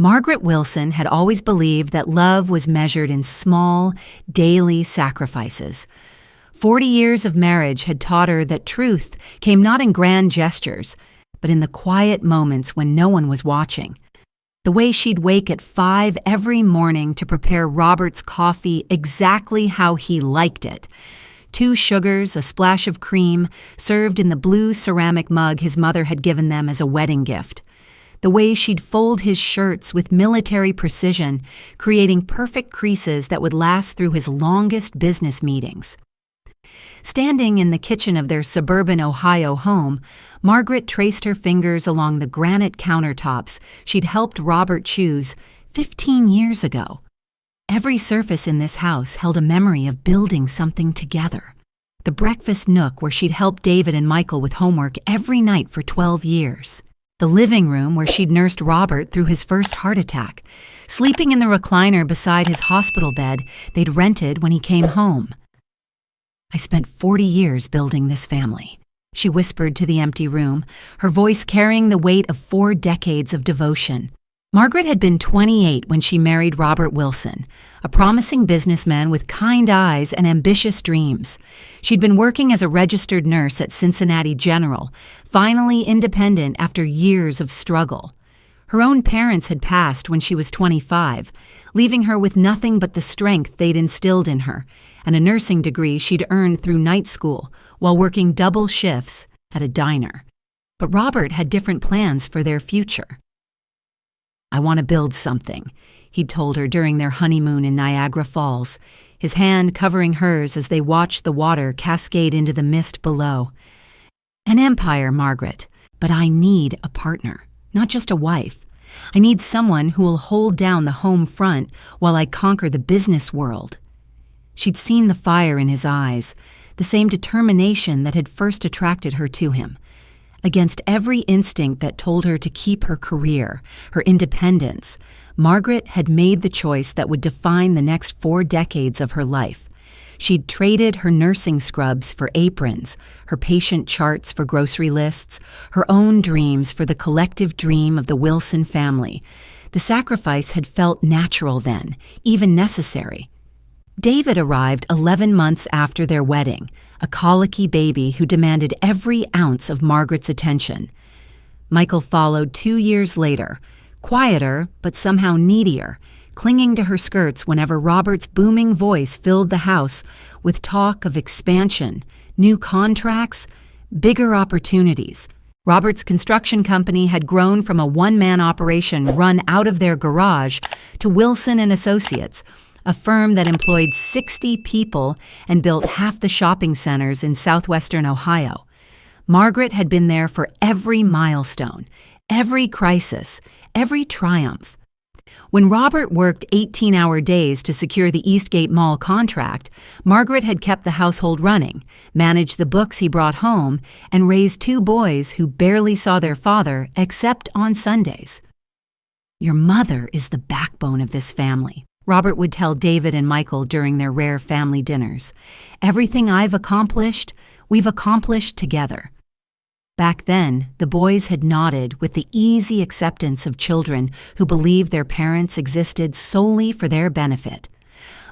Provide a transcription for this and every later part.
Margaret Wilson had always believed that love was measured in small, daily sacrifices. 40 years of marriage had taught her that truth came not in grand gestures, but in the quiet moments when no one was watching. The way she'd wake at 5 every morning to prepare Robert's coffee exactly how he liked it. 2 sugars, a splash of cream, served in the blue ceramic mug his mother had given them as a wedding gift. The way she'd fold his shirts with military precision, creating perfect creases that would last through his longest business meetings. Standing in the kitchen of their suburban Ohio home, Margaret traced her fingers along the granite countertops she'd helped Robert choose 15 years ago. Every surface in this house held a memory of building something together. The breakfast nook where she'd helped David and Michael with homework every night for 12 years. The living room where she'd nursed Robert through his first heart attack, sleeping in the recliner beside his hospital bed they'd rented when he came home. "I spent 40 years building this family," she whispered to the empty room, her voice carrying the weight of 4 decades of devotion. Margaret had been 28 when she married Robert Wilson, a promising businessman with kind eyes and ambitious dreams. She'd been working as a registered nurse at Cincinnati General, finally independent after years of struggle. Her own parents had passed when she was 25, leaving her with nothing but the strength they'd instilled in her, and a nursing degree she'd earned through night school while working double shifts at a diner. But Robert had different plans for their future. "I want to build something," he'd told her during their honeymoon in Niagara Falls, his hand covering hers as they watched the water cascade into the mist below. "An empire, Margaret, but I need a partner, not just a wife. I need someone who will hold down the home front while I conquer the business world." She'd seen the fire in his eyes, the same determination that had first attracted her to him. Against every instinct that told her to keep her career, her independence, Margaret had made the choice that would define the next 4 decades of her life. She'd traded her nursing scrubs for aprons, her patient charts for grocery lists, her own dreams for the collective dream of the Wilson family. The sacrifice had felt natural then, even necessary. David arrived 11 months after their wedding, a colicky baby who demanded every ounce of Margaret's attention. Michael followed 2 years later, quieter but somehow needier, clinging to her skirts whenever Robert's booming voice filled the house with talk of expansion, new contracts, bigger opportunities. Robert's construction company had grown from a one-man operation run out of their garage to Wilson and Associates, a firm that employed 60 people and built half the shopping centers in southwestern Ohio. Margaret had been there for every milestone, every crisis, every triumph. When Robert worked 18-hour days to secure the Eastgate Mall contract, Margaret had kept the household running, managed the books he brought home, and raised 2 boys who barely saw their father except on Sundays. "Your mother is the backbone of this family," Robert would tell David and Michael during their rare family dinners. "Everything I've accomplished, we've accomplished together." Back then, the boys had nodded with the easy acceptance of children who believed their parents existed solely for their benefit.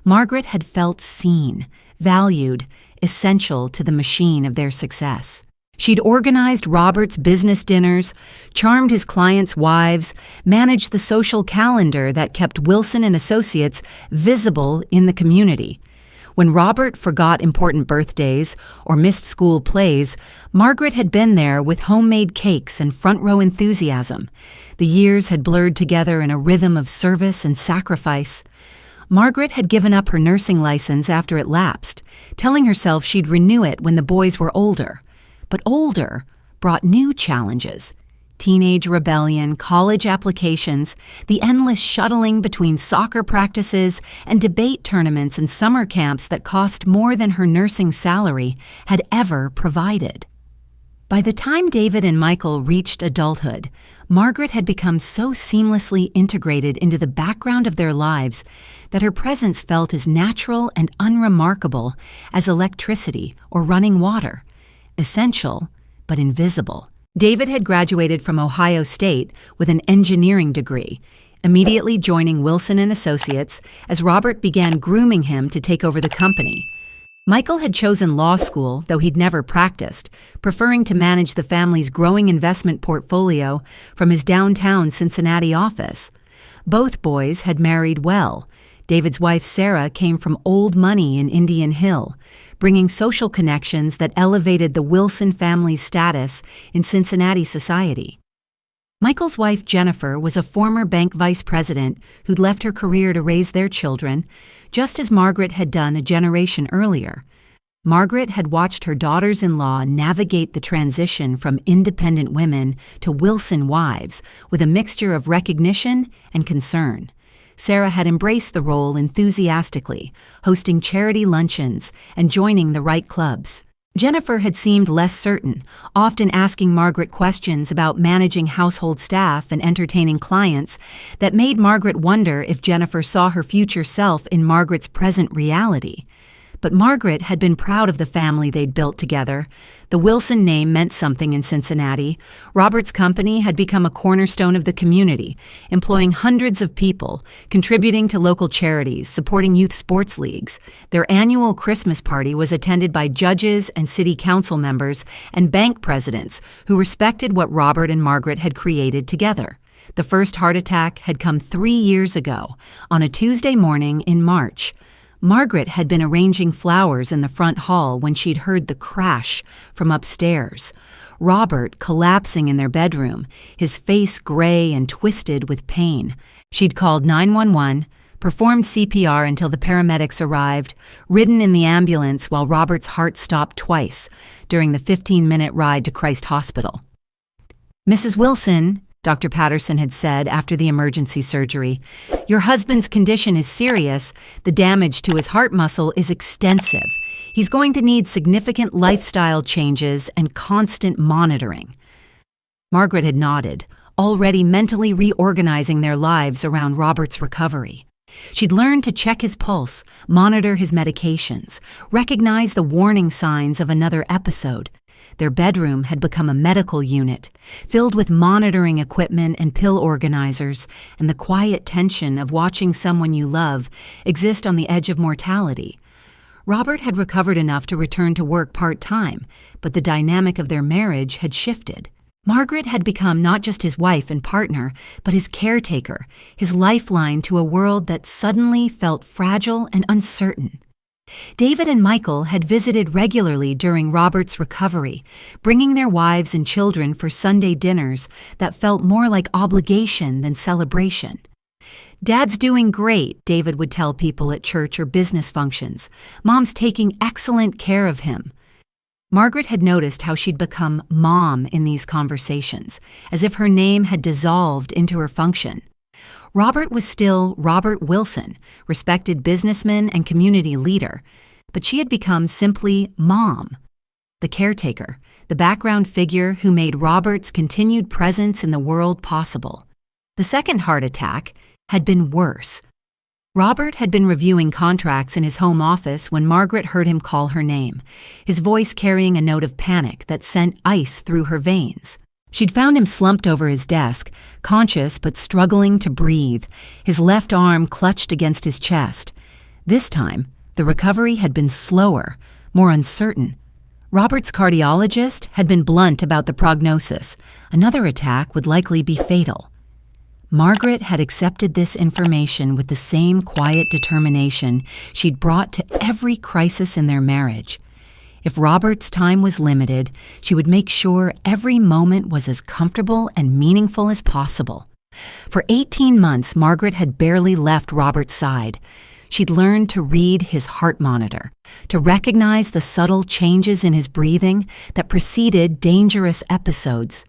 Margaret had felt seen, valued, essential to the machine of their success. She'd organized Robert's business dinners, charmed his clients' wives, managed the social calendar that kept Wilson and Associates visible in the community. When Robert forgot important birthdays or missed school plays, Margaret had been there with homemade cakes and front-row enthusiasm. The years had blurred together in a rhythm of service and sacrifice. Margaret had given up her nursing license after it lapsed, telling herself she'd renew it when the boys were older. But older brought new challenges. Teenage rebellion, college applications, the endless shuttling between soccer practices and debate tournaments and summer camps that cost more than her nursing salary had ever provided. By the time David and Michael reached adulthood, Margaret had become so seamlessly integrated into the background of their lives that her presence felt as natural and unremarkable as electricity or running water. Essential, but invisible. David had graduated from Ohio State with an engineering degree. immediately joining Wilson and Associates as Robert began grooming him to take over the company. Michael had chosen law school, though he'd never practiced, preferring to manage the family's growing investment portfolio from his downtown Cincinnati office. Both boys had married well. David's wife, Sarah, came from old money in Indian Hill, bringing social connections that elevated the Wilson family's status in Cincinnati society. Michael's wife, Jennifer, was a former bank vice president who'd left her career to raise their children, just as Margaret had done a generation earlier. Margaret had watched her daughters-in-law navigate the transition from independent women to Wilson wives with a mixture of recognition and concern. Sarah had embraced the role enthusiastically, hosting charity luncheons and joining the right clubs. Jennifer had seemed less certain, often asking Margaret questions about managing household staff and entertaining clients that made Margaret wonder if Jennifer saw her future self in Margaret's present reality. But Margaret had been proud of the family they'd built together. The Wilson name meant something in Cincinnati. Robert's company had become a cornerstone of the community, employing hundreds of people, contributing to local charities, supporting youth sports leagues. Their annual Christmas party was attended by judges and city council members and bank presidents who respected what Robert and Margaret had created together. The first heart attack had come 3 years ago, on a Tuesday morning in March. Margaret had been arranging flowers in the front hall when she'd heard the crash from upstairs. Robert collapsing in their bedroom, his face gray and twisted with pain. She'd called 911, performed CPR until the paramedics arrived, ridden in the ambulance while Robert's heart stopped twice during the 15-minute ride to Christ Hospital. "Mrs. Wilson," Dr. Patterson had said after the emergency surgery, "your husband's condition is serious. The damage to his heart muscle is extensive. He's going to need significant lifestyle changes and constant monitoring." Margaret had nodded, already mentally reorganizing their lives around Robert's recovery. She'd learned to check his pulse, monitor his medications, recognize the warning signs of another episode. Their bedroom had become a medical unit, filled with monitoring equipment and pill organizers, and the quiet tension of watching someone you love exist on the edge of mortality. Robert had recovered enough to return to work part-time, but the dynamic of their marriage had shifted. Margaret had become not just his wife and partner, but his caretaker, his lifeline to a world that suddenly felt fragile and uncertain. David and Michael had visited regularly during Robert's recovery, bringing their wives and children for Sunday dinners that felt more like obligation than celebration. "Dad's doing great," David would tell people at church or business functions. "Mom's taking excellent care of him." Margaret had noticed how she'd become mom in these conversations, as if her name had dissolved into her function. Robert was still Robert Wilson, respected businessman and community leader, but she had become simply Mom, the caretaker, the background figure who made Robert's continued presence in the world possible. The second heart attack had been worse. Robert had been reviewing contracts in his home office when Margaret heard him call her name, his voice carrying a note of panic that sent ice through her veins. She'd found him slumped over his desk, conscious but struggling to breathe, his left arm clutched against his chest. This time, the recovery had been slower, more uncertain. Robert's cardiologist had been blunt about the prognosis. Another attack would likely be fatal. Margaret had accepted this information with the same quiet determination she'd brought to every crisis in their marriage. If Robert's time was limited, she would make sure every moment was as comfortable and meaningful as possible. For 18 months, Margaret had barely left Robert's side. She'd learned to read his heart monitor, to recognize the subtle changes in his breathing that preceded dangerous episodes.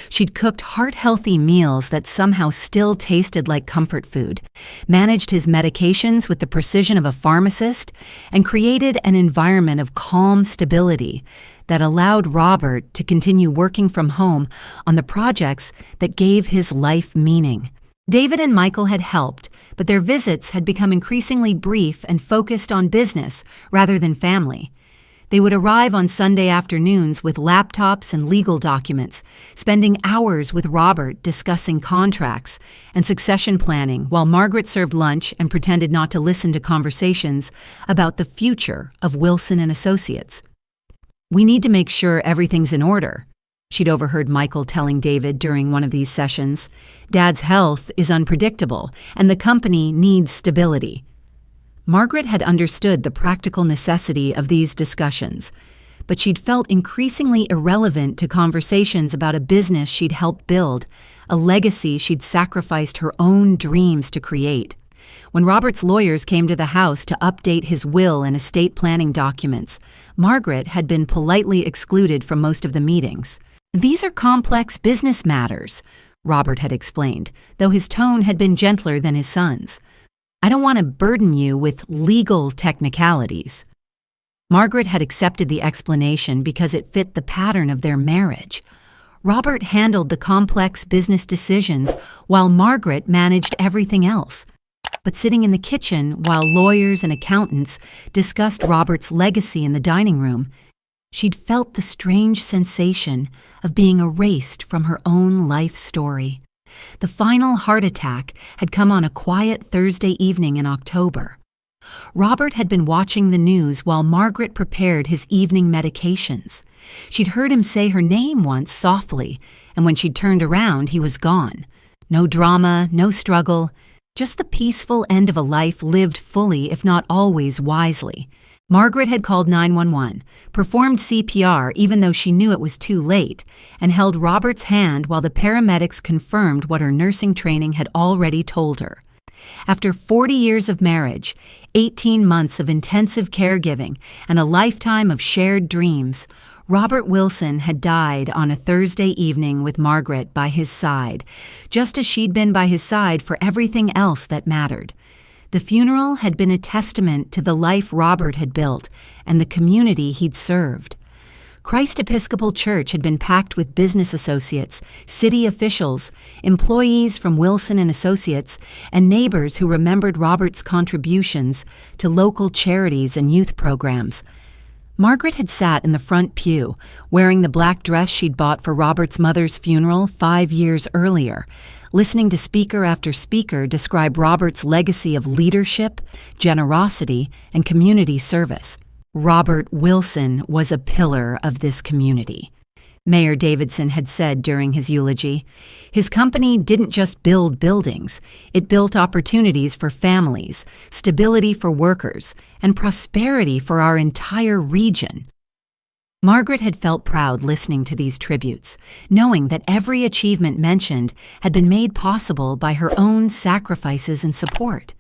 She'd cooked heart-healthy meals that somehow still tasted like comfort food, managed his medications with the precision of a pharmacist, and created an environment of calm stability that allowed Robert to continue working from home on the projects that gave his life meaning. David and Michael had helped, but their visits had become increasingly brief and focused on business rather than family. They would arrive on Sunday afternoons with laptops and legal documents, spending hours with Robert discussing contracts and succession planning while Margaret served lunch and pretended not to listen to conversations about the future of Wilson and Associates. "We need to make sure everything's in order," she'd overheard Michael telling David during one of these sessions. "Dad's health is unpredictable, and the company needs stability." Margaret had understood the practical necessity of these discussions, but she'd felt increasingly irrelevant to conversations about a business she'd helped build, a legacy she'd sacrificed her own dreams to create. When Robert's lawyers came to the house to update his will and estate planning documents, Margaret had been politely excluded from most of the meetings. "These are complex business matters," Robert had explained, though his tone had been gentler than his son's. "I don't want to burden you with legal technicalities." Margaret had accepted the explanation because it fit the pattern of their marriage. Robert handled the complex business decisions while Margaret managed everything else. But sitting in the kitchen while lawyers and accountants discussed Robert's legacy in the dining room, she'd felt the strange sensation of being erased from her own life story. The final heart attack had come on a quiet Thursday evening in October. Robert had been watching the news while Margaret prepared his evening medications. She'd heard him say her name once softly, and when she'd turned around, he was gone. No drama, no struggle, just the peaceful end of a life lived fully, if not always wisely. Margaret had called 911, performed CPR even though she knew it was too late, and held Robert's hand while the paramedics confirmed what her nursing training had already told her. After 40 years of marriage, 18 months of intensive caregiving, and a lifetime of shared dreams, Robert Wilson had died on a Thursday evening with Margaret by his side, just as she'd been by his side for everything else that mattered. The funeral had been a testament to the life Robert had built and the community he'd served. Christ Episcopal Church had been packed with business associates, city officials, employees from Wilson and Associates, and neighbors who remembered Robert's contributions to local charities and youth programs. Margaret had sat in the front pew, wearing the black dress she'd bought for Robert's mother's funeral 5 years earlier, listening to speaker after speaker describe Robert's legacy of leadership, generosity, and community service. Robert Wilson was a pillar of this community. Mayor Davidson had said during his eulogy, his company didn't just build buildings, it built opportunities for families, stability for workers, and prosperity for our entire region. Margaret had felt proud listening to these tributes, knowing that every achievement mentioned had been made possible by her own sacrifices and support.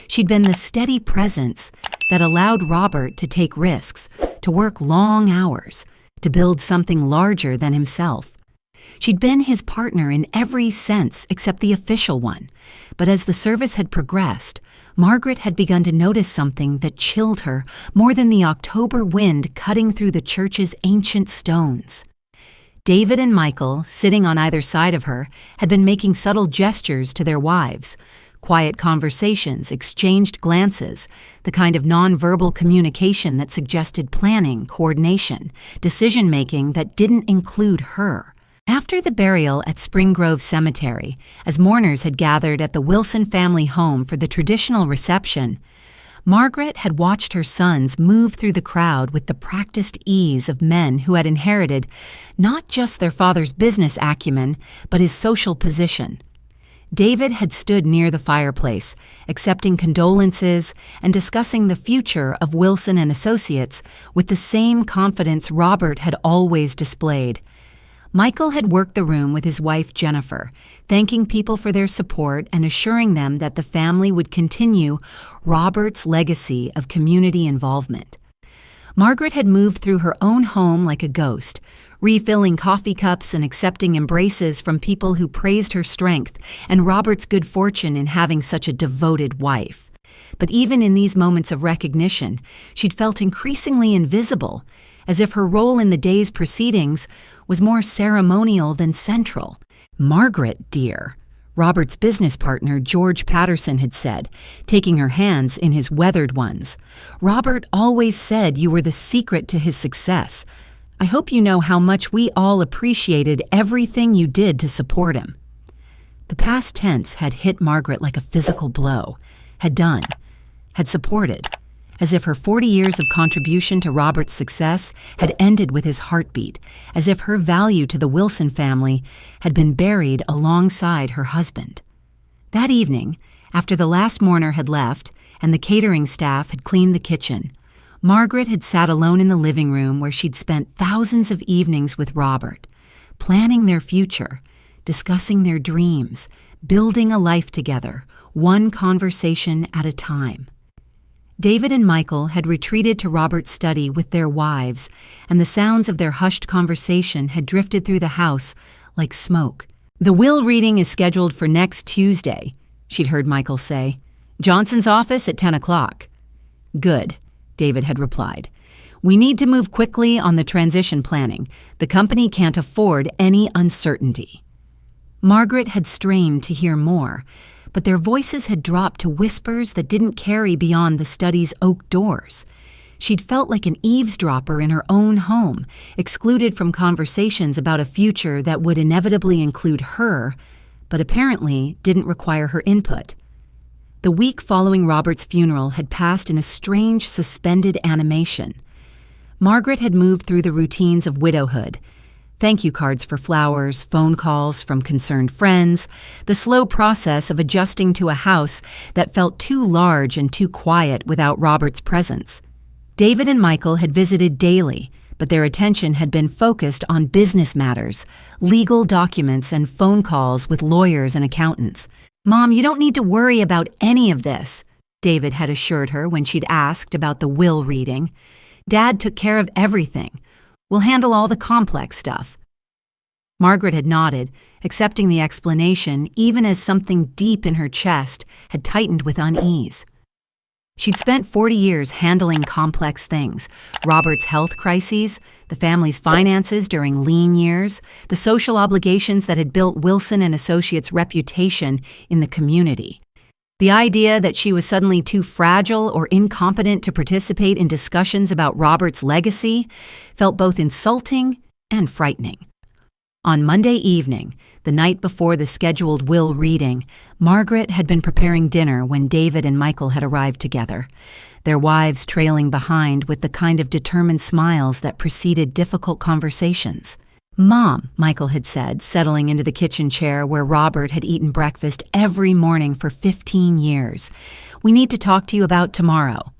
She'd been the steady presence that allowed Robert to take risks, to work long hours, to build something larger than himself. She'd been his partner in every sense except the official one, but as the service had progressed, Margaret had begun to notice something that chilled her more than the October wind cutting through the church's ancient stones. David and Michael, sitting on either side of her, had been making subtle gestures to their wives, quiet conversations, exchanged glances, the kind of nonverbal communication that suggested planning, coordination, decision-making that didn't include her. After the burial at Spring Grove Cemetery, as mourners had gathered at the Wilson family home for the traditional reception, Margaret had watched her sons move through the crowd with the practiced ease of men who had inherited not just their father's business acumen, but his social position. David had stood near the fireplace, accepting condolences and discussing the future of Wilson and Associates with the same confidence Robert had always displayed. Michael had worked the room with his wife Jennifer, thanking people for their support and assuring them that the family would continue Robert's legacy of community involvement. Margaret had moved through her own home like a ghost, refilling coffee cups and accepting embraces from people who praised her strength and Robert's good fortune in having such a devoted wife. But even in these moments of recognition, she'd felt increasingly invisible, as if her role in the day's proceedings was more ceremonial than central. "Margaret, dear," Robert's business partner, George Patterson, had said, taking her hands in his weathered ones. "Robert always said you were the secret to his success. I hope you know how much we all appreciated everything you did to support him." The past tense had hit Margaret like a physical blow. Had done. Had supported. As if her 40 years of contribution to Robert's success had ended with his heartbeat, as if her value to the Wilson family had been buried alongside her husband. That evening, after the last mourner had left and the catering staff had cleaned the kitchen, Margaret had sat alone in the living room where she'd spent thousands of evenings with Robert, planning their future, discussing their dreams, building a life together, one conversation at a time. David and Michael had retreated to Robert's study with their wives, and the sounds of their hushed conversation had drifted through the house like smoke. "The will reading is scheduled for next Tuesday," she'd heard Michael say. "Johnson's office at 10 o'clock. "Good," David had replied. "We need to move quickly on the transition planning. The company can't afford any uncertainty." Margaret had strained to hear more, but their voices had dropped to whispers that didn't carry beyond the study's oak doors. She'd felt like an eavesdropper in her own home, excluded from conversations about a future that would inevitably include her, but apparently didn't require her input. The week following Robert's funeral had passed in a strange, suspended animation. Margaret had moved through the routines of widowhood. Thank you cards for flowers, phone calls from concerned friends, the slow process of adjusting to a house that felt too large and too quiet without Robert's presence. David and Michael had visited daily, but their attention had been focused on business matters, legal documents, and phone calls with lawyers and accountants. "Mom, you don't need to worry about any of this," David had assured her when she'd asked about the will reading. "Dad took care of everything. We'll handle all the complex stuff." Margaret had nodded, accepting the explanation even as something deep in her chest had tightened with unease. She'd spent 40 years handling complex things: Robert's health crises, the family's finances during lean years, the social obligations that had built Wilson and Associates' reputation in the community. The idea that she was suddenly too fragile or incompetent to participate in discussions about Robert's legacy felt both insulting and frightening. On Monday evening, the night before the scheduled will reading, Margaret had been preparing dinner when David and Michael had arrived together, their wives trailing behind with the kind of determined smiles that preceded difficult conversations. "Mom," Michael had said, settling into the kitchen chair where Robert had eaten breakfast every morning for 15 years, "we need to talk to you about tomorrow."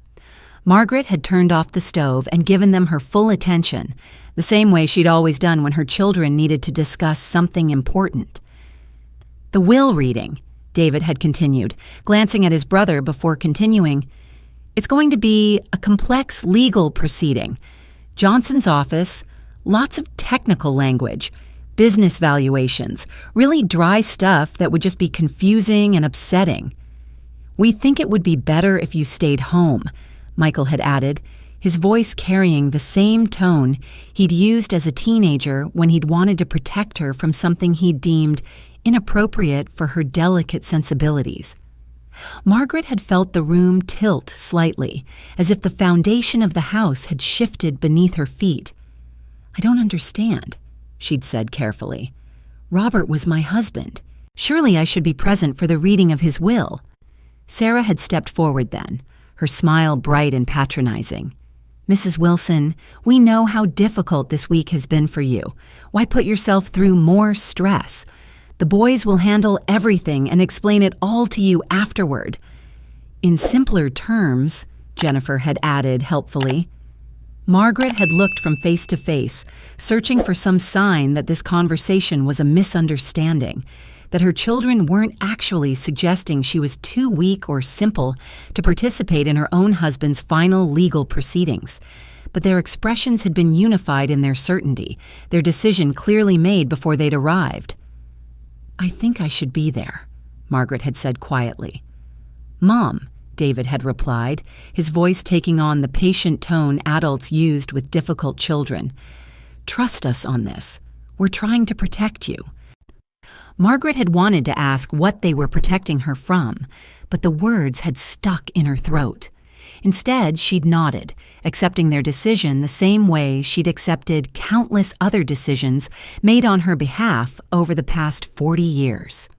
Margaret had turned off the stove and given them her full attention, the same way she'd always done when her children needed to discuss something important. "The will reading," David had continued, glancing at his brother before continuing, "it's going to be a complex legal proceeding. Johnson's office, lots of technical language, business valuations, really dry stuff that would just be confusing and upsetting. We think it would be better if you stayed home," Michael had added, his voice carrying the same tone he'd used as a teenager when he'd wanted to protect her from something he'd deemed inappropriate for her delicate sensibilities. Margaret had felt the room tilt slightly, as if the foundation of the house had shifted beneath her feet. "I don't understand," she'd said carefully. "Robert was my husband. Surely I should be present for the reading of his will." Sarah had stepped forward then, her smile bright and patronizing. "Mrs. Wilson, we know how difficult this week has been for you. Why put yourself through more stress? The boys will handle everything and explain it all to you afterward." In simpler terms, Jennifer had added helpfully. Margaret had looked from face to face, searching for some sign that this conversation was a misunderstanding, that her children weren't actually suggesting she was too weak or simple to participate in her own husband's final legal proceedings. But their expressions had been unified in their certainty, their decision clearly made before they'd arrived. "I think I should be there," Margaret had said quietly. "Mom," David had replied, his voice taking on the patient tone adults used with difficult children. "Trust us on this. We're trying to protect you." Margaret had wanted to ask what they were protecting her from, but the words had stuck in her throat. Instead, she'd nodded, accepting their decision the same way she'd accepted countless other decisions made on her behalf over the past 40 years.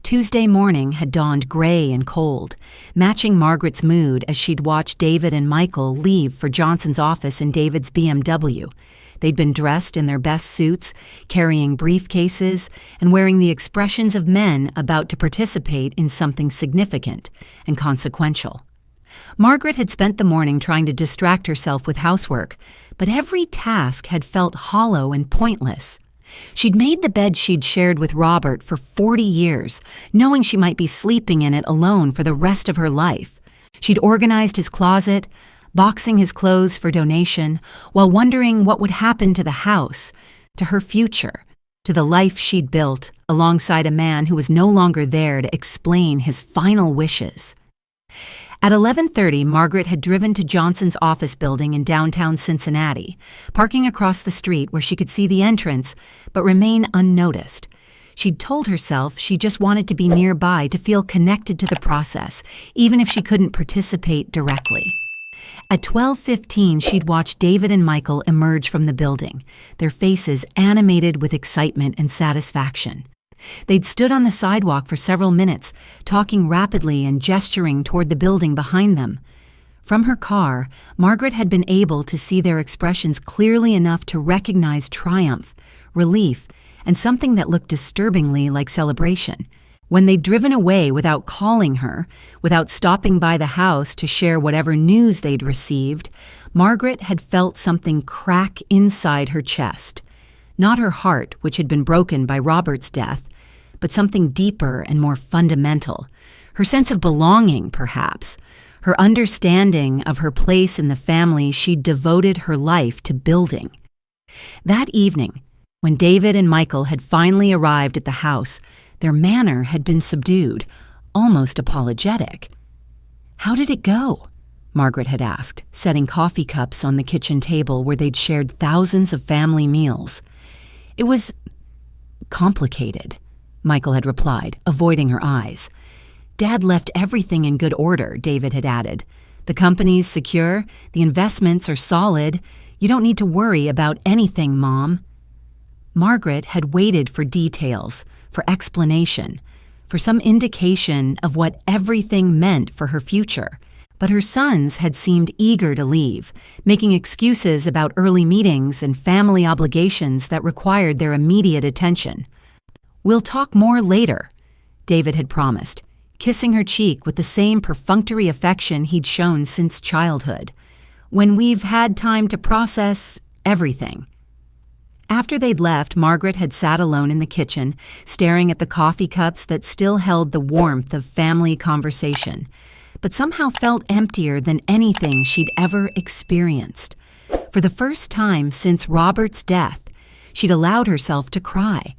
Tuesday morning had dawned gray and cold, matching Margaret's mood as she'd watched David and Michael leave for Johnson's office in David's BMW. They'd been dressed in their best suits, carrying briefcases, and wearing the expressions of men about to participate in something significant and consequential. Margaret had spent the morning trying to distract herself with housework, but every task had felt hollow and pointless. She'd made the bed she'd shared with Robert for 40 years, knowing she might be sleeping in it alone for the rest of her life. She'd organized his closet, boxing his clothes for donation, while wondering what would happen to the house, to her future, to the life she'd built alongside a man who was no longer there to explain his final wishes. At 11:30, Margaret had driven to Johnson's office building in downtown Cincinnati, parking across the street where she could see the entrance but remain unnoticed. She'd told herself she just wanted to be nearby to feel connected to the process, even if she couldn't participate directly. At 12:15, she'd watched David and Michael emerge from the building, their faces animated with excitement and satisfaction. They'd stood on the sidewalk for several minutes, talking rapidly and gesturing toward the building behind them. From her car, Margaret had been able to see their expressions clearly enough to recognize triumph, relief, and something that looked disturbingly like celebration. When they'd driven away without calling her, without stopping by the house to share whatever news they'd received, Margaret had felt something crack inside her chest. Not her heart, which had been broken by Robert's death, but something deeper and more fundamental. Her sense of belonging, perhaps. Her understanding of her place in the family she'd devoted her life to building. That evening, when David and Michael had finally arrived at the house, their manner had been subdued, almost apologetic. "How did it go?" Margaret had asked, setting coffee cups on the kitchen table where they'd shared thousands of family meals. "It was complicated," Michael had replied, avoiding her eyes. "Dad left everything in good order," David had added. "The company's secure, the investments are solid. You don't need to worry about anything, Mom." Margaret had waited for details, for explanation, for some indication of what everything meant for her future. But her sons had seemed eager to leave, making excuses about early meetings and family obligations that required their immediate attention. "We'll talk more later," David had promised, kissing her cheek with the same perfunctory affection he'd shown since childhood. "When we've had time to process everything." After they'd left, Margaret had sat alone in the kitchen, staring at the coffee cups that still held the warmth of family conversation, but somehow felt emptier than anything she'd ever experienced. For the first time since Robert's death, she'd allowed herself to cry.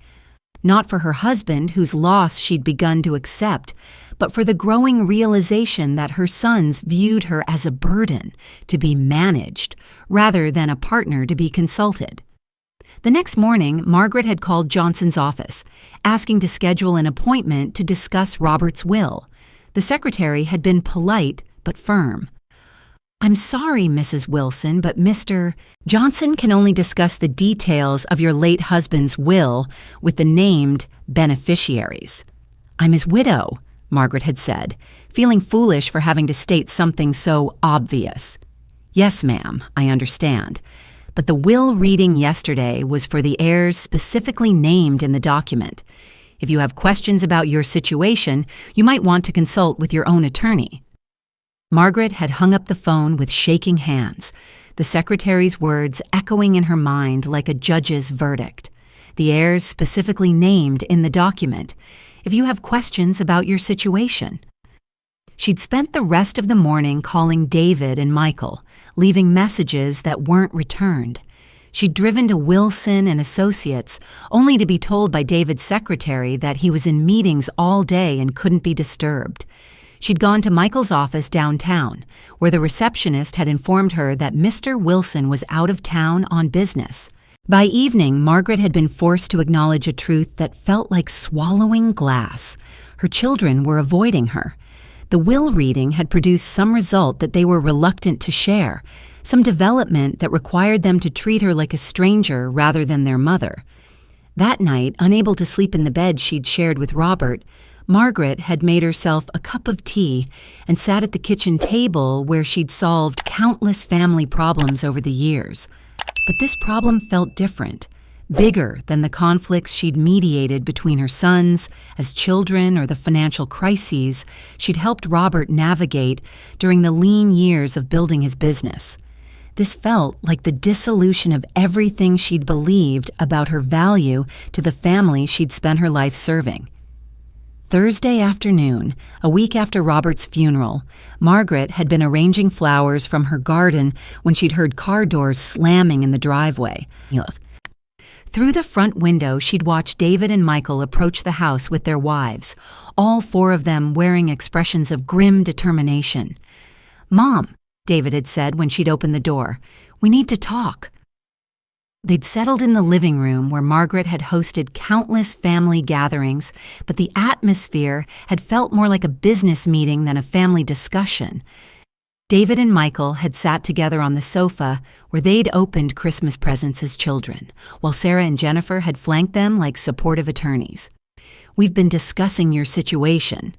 Not for her husband, whose loss she'd begun to accept, but for the growing realization that her sons viewed her as a burden to be managed, rather than a partner to be consulted. The next morning, Margaret had called Johnson's office, asking to schedule an appointment to discuss Robert's will. The secretary had been polite but firm. "I'm sorry, Mrs. Wilson, but Mr. Johnson can only discuss the details of your late husband's will with the named beneficiaries." "I'm his widow," Margaret had said, feeling foolish for having to state something so obvious. "Yes, ma'am, I understand. But the will reading yesterday was for the heirs specifically named in the document. If you have questions about your situation, you might want to consult with your own attorney." Margaret had hung up the phone with shaking hands, the secretary's words echoing in her mind like a judge's verdict. The heirs specifically named in the document. If you have questions about your situation. She'd spent the rest of the morning calling David and Michael, leaving messages that weren't returned. She'd driven to Wilson and Associates, only to be told by David's secretary that he was in meetings all day and couldn't be disturbed. She'd gone to Michael's office downtown, where the receptionist had informed her that Mr. Wilson was out of town on business. By evening, Margaret had been forced to acknowledge a truth that felt like swallowing glass. Her children were avoiding her. The will reading had produced some result that they were reluctant to share, some development that required them to treat her like a stranger rather than their mother. That night, unable to sleep in the bed she'd shared with Robert, Margaret had made herself a cup of tea and sat at the kitchen table where she'd solved countless family problems over the years. But this problem felt different, bigger than the conflicts she'd mediated between her sons as children or the financial crises she'd helped Robert navigate during the lean years of building his business. This felt like the dissolution of everything she'd believed about her value to the family she'd spent her life serving. Thursday afternoon, a week after Robert's funeral, Margaret had been arranging flowers from her garden when she'd heard car doors slamming in the driveway. Through the front window, she'd watched David and Michael approach the house with their wives, all four of them wearing expressions of grim determination. "Mom," David had said when she'd opened the door, "we need to talk." They'd settled in the living room where Margaret had hosted countless family gatherings, but the atmosphere had felt more like a business meeting than a family discussion. David and Michael had sat together on the sofa where they'd opened Christmas presents as children, while Sarah and Jennifer had flanked them like supportive attorneys. "We've been discussing your situation,"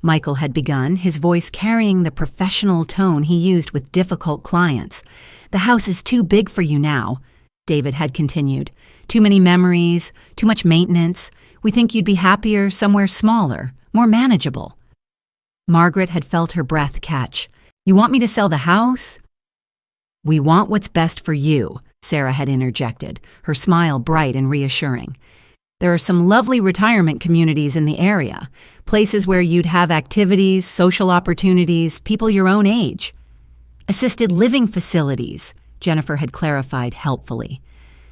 Michael had begun, his voice carrying the professional tone he used with difficult clients. "The house is too big for you now," David had continued. "Too many memories, too much maintenance. We think you'd be happier somewhere smaller, more manageable." Margaret had felt her breath catch. "You want me to sell the house?" "We want what's best for you," Sarah had interjected, her smile bright and reassuring. "There are some lovely retirement communities in the area, places where you'd have activities, social opportunities, people your own age." "Assisted living facilities," Jennifer had clarified helpfully.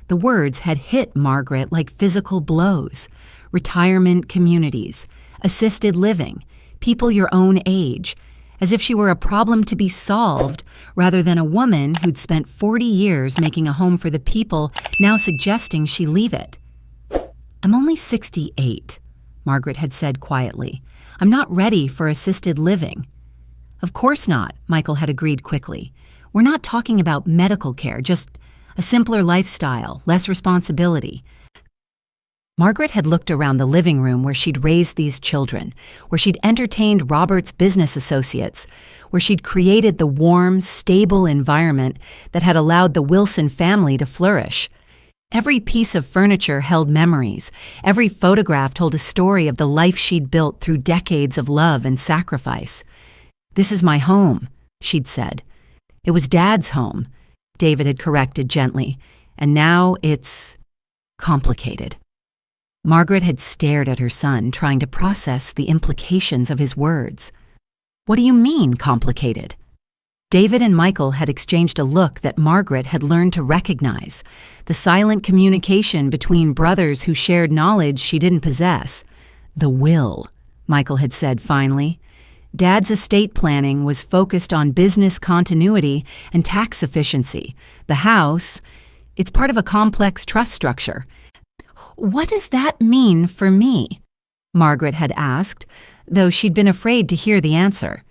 The words had hit Margaret like physical blows. Retirement communities, assisted living, people your own age, as if she were a problem to be solved rather than a woman who'd spent 40 years making a home for the people now suggesting she leave it. "I'm only 68, Margaret had said quietly. "I'm not ready for assisted living." "Of course not," Michael had agreed quickly. "We're not talking about medical care, just a simpler lifestyle, less responsibility." Margaret had looked around the living room where she'd raised these children, where she'd entertained Robert's business associates, where she'd created the warm, stable environment that had allowed the Wilson family to flourish. Every piece of furniture held memories. Every photograph told a story of the life she'd built through decades of love and sacrifice. "This is my home," she'd said. "It was Dad's home," David had corrected gently, "and now it's complicated." Margaret had stared at her son, trying to process the implications of his words. "What do you mean, complicated?" David and Michael had exchanged a look that Margaret had learned to recognize, the silent communication between brothers who shared knowledge she didn't possess. "The will," Michael had said finally. Dad's estate planning was focused on business continuity and tax efficiency. The house, it's part of a complex trust structure. "What does that mean for me?" Margaret had asked, though she'd been afraid to hear the answer.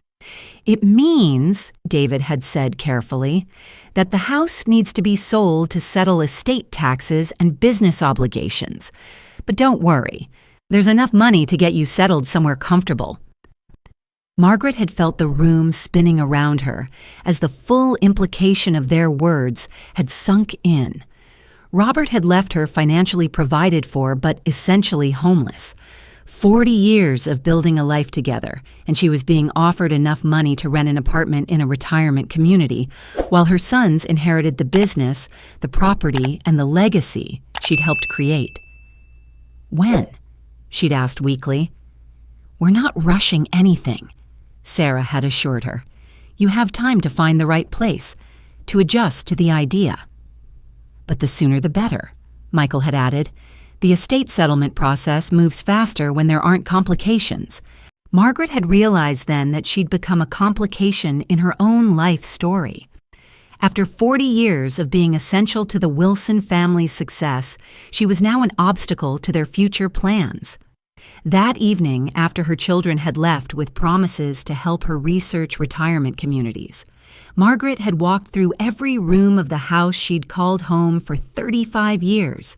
"It means," David had said carefully, "that the house needs to be sold to settle estate taxes and business obligations. But don't worry, there's enough money to get you settled somewhere comfortable." Margaret had felt the room spinning around her as the full implication of their words had sunk in. Robert had left her financially provided for but essentially homeless. 40 years of building a life together, and she was being offered enough money to rent an apartment in a retirement community, while her sons inherited the business, the property, and the legacy she'd helped create. "When?" she'd asked weakly. "We're not rushing anything," Sarah had assured her. "You have time to find the right place, to adjust to the idea." "But the sooner the better," Michael had added. "The estate settlement process moves faster when there aren't complications." Margaret had realized then that she'd become a complication in her own life story. After 40 years of being essential to the Wilson family's success, she was now an obstacle to their future plans. That evening, after her children had left with promises to help her research retirement communities, Margaret had walked through every room of the house she'd called home for 35 years.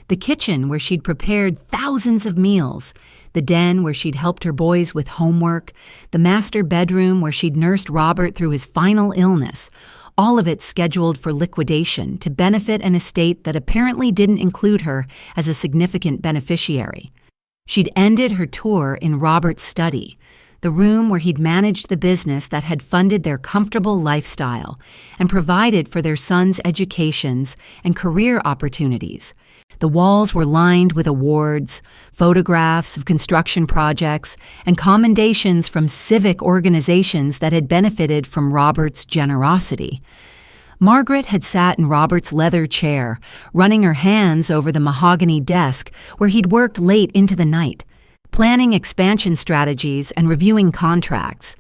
The kitchen where she'd prepared thousands of meals, the den where she'd helped her boys with homework, the master bedroom where she'd nursed Robert through his final illness, all of it scheduled for liquidation to benefit an estate that apparently didn't include her as a significant beneficiary. She'd ended her tour in Robert's study, the room where he'd managed the business that had funded their comfortable lifestyle and provided for their sons' educations and career opportunities. The walls were lined with awards, photographs of construction projects, and commendations from civic organizations that had benefited from Robert's generosity. Margaret had sat in Robert's leather chair, running her hands over the mahogany desk where he'd worked late into the night, planning expansion strategies and reviewing contracts.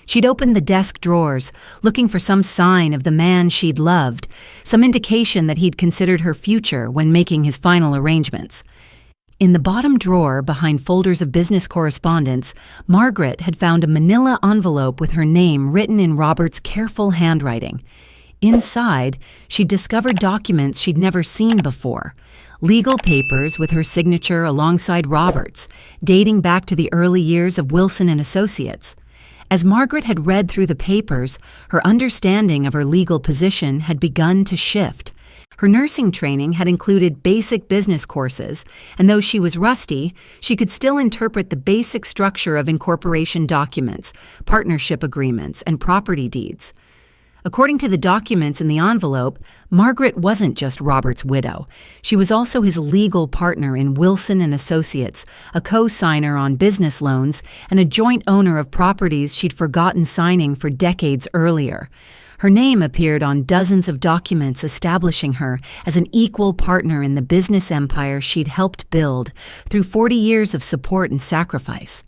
She'd opened the desk drawers, looking for some sign of the man she'd loved, some indication that he'd considered her future when making his final arrangements. In the bottom drawer, behind folders of business correspondence, Margaret had found a manila envelope with her name written in Robert's careful handwriting. Inside, she'd discovered documents she'd never seen before. Legal papers with her signature alongside Robert's, dating back to the early years of Wilson and Associates. As Margaret had read through the papers, her understanding of her legal position had begun to shift. Her nursing training had included basic business courses, and though she was rusty, she could still interpret the basic structure of incorporation documents, partnership agreements, and property deeds. According to the documents in the envelope, Margaret wasn't just Robert's widow. She was also his legal partner in Wilson and Associates, a co-signer on business loans, and a joint owner of properties she'd forgotten signing for decades earlier. Her name appeared on dozens of documents establishing her as an equal partner in the business empire she'd helped build through 40 years of support and sacrifice.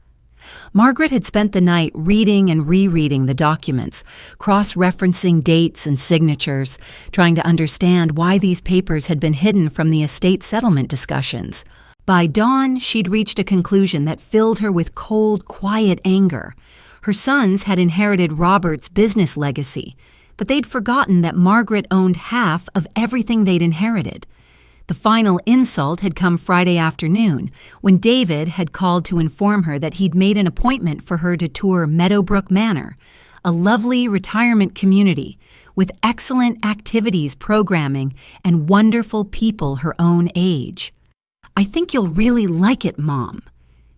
Margaret had spent the night reading and rereading the documents, cross-referencing dates and signatures, trying to understand why these papers had been hidden from the estate settlement discussions. By dawn, she'd reached a conclusion that filled her with cold, quiet anger. Her sons had inherited Robert's business legacy, but they'd forgotten that Margaret owned half of everything they'd inherited. The final insult had come Friday afternoon, when David had called to inform her that he'd made an appointment for her to tour Meadowbrook Manor, a lovely retirement community with excellent activities programming and wonderful people her own age. "I think you'll really like it, Mom,"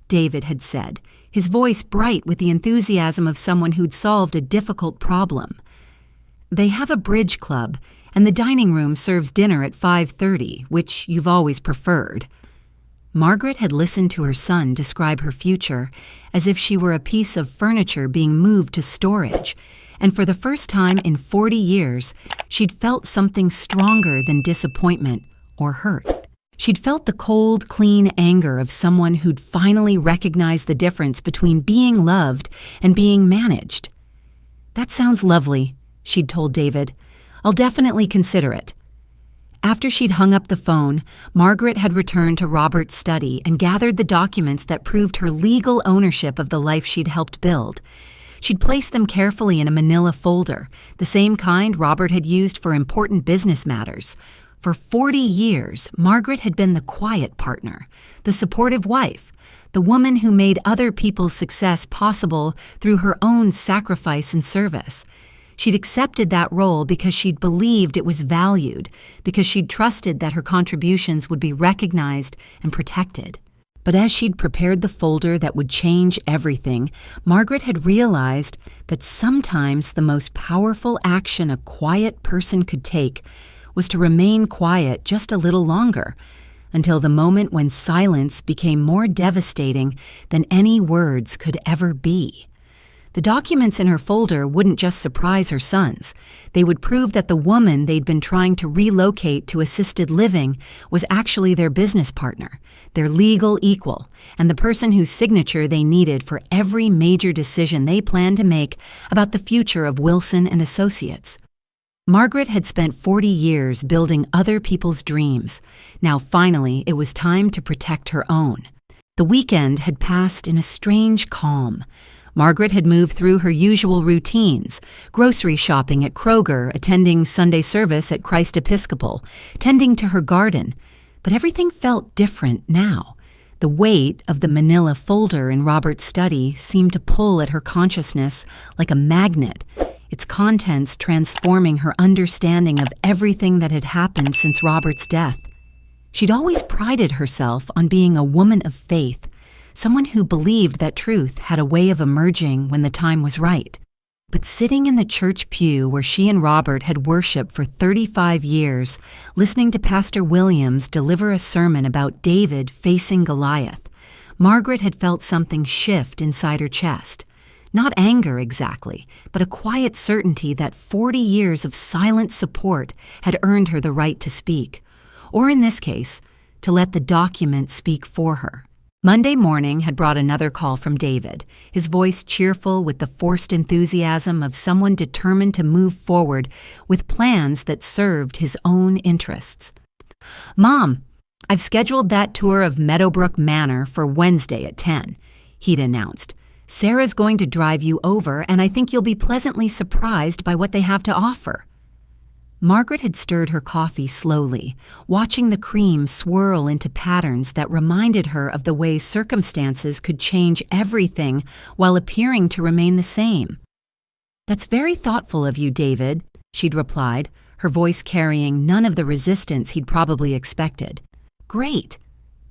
David had said, his voice bright with the enthusiasm of someone who'd solved a difficult problem. "They have a bridge club, and the dining room serves dinner at 5:30, which you've always preferred." Margaret had listened to her son describe her future as if she were a piece of furniture being moved to storage, and for the first time in 40 years, she'd felt something stronger than disappointment or hurt. She'd felt the cold, clean anger of someone who'd finally recognized the difference between being loved and being managed. "That sounds lovely," she'd told David. "I'll definitely consider it." After she'd hung up the phone, Margaret had returned to Robert's study and gathered the documents that proved her legal ownership of the life she'd helped build. She'd placed them carefully in a manila folder, the same kind Robert had used for important business matters. For 40 years, Margaret had been the quiet partner, the supportive wife, the woman who made other people's success possible through her own sacrifice and service. She'd accepted that role because she'd believed it was valued, because she'd trusted that her contributions would be recognized and protected. But as she'd prepared the folder that would change everything, Margaret had realized that sometimes the most powerful action a quiet person could take was to remain quiet just a little longer, until the moment when silence became more devastating than any words could ever be. The documents in her folder wouldn't just surprise her sons. They would prove that the woman they'd been trying to relocate to assisted living was actually their business partner, their legal equal, and the person whose signature they needed for every major decision they planned to make about the future of Wilson and Associates. Margaret had spent 40 years building other people's dreams. Now finally, it was time to protect her own. The weekend had passed in a strange calm. Margaret had moved through her usual routines, grocery shopping at Kroger, attending Sunday service at Christ Episcopal, tending to her garden. But everything felt different now. The weight of the manila folder in Robert's study seemed to pull at her consciousness like a magnet, its contents transforming her understanding of everything that had happened since Robert's death. She'd always prided herself on being a woman of faith, someone who believed that truth had a way of emerging when the time was right. But sitting in the church pew where she and Robert had worshiped for 35 years, listening to Pastor Williams deliver a sermon about David facing Goliath, Margaret had felt something shift inside her chest. Not anger exactly, but a quiet certainty that 40 years of silent support had earned her the right to speak. Or in this case, to let the document speak for her. Monday morning had brought another call from David, his voice cheerful with the forced enthusiasm of someone determined to move forward with plans that served his own interests. "Mom, I've scheduled that tour of Meadowbrook Manor for Wednesday at 10, he'd announced. "Sarah's going to drive you over, and I think you'll be pleasantly surprised by what they have to offer." Margaret had stirred her coffee slowly, watching the cream swirl into patterns that reminded her of the way circumstances could change everything while appearing to remain the same. "That's very thoughtful of you, David," she'd replied, her voice carrying none of the resistance he'd probably expected. "Great.